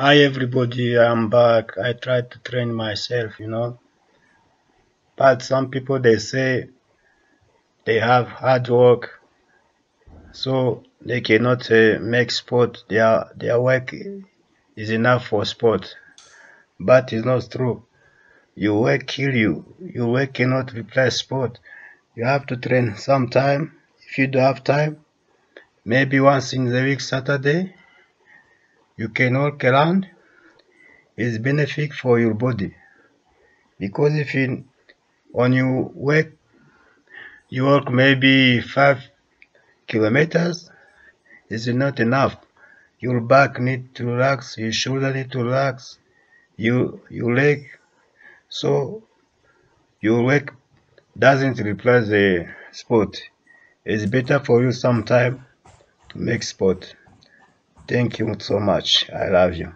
Hi everybody, I'm back. I tried to train myself. But some people they say they have hard work, so they cannot make sport. Their work is enough for sport, but it's not true. Your work kill you. Your work cannot replace sport. You have to train sometime. If you don't have time, maybe once in the week, Saturday, you can walk around. It's benefit for your body because if you when you walk maybe 5 kilometers is not enough. Your back need to relax, your shoulder need to relax, your leg. So your leg doesn't replace the sport. It's better for you sometime to make sport. Thank you so much. I love you.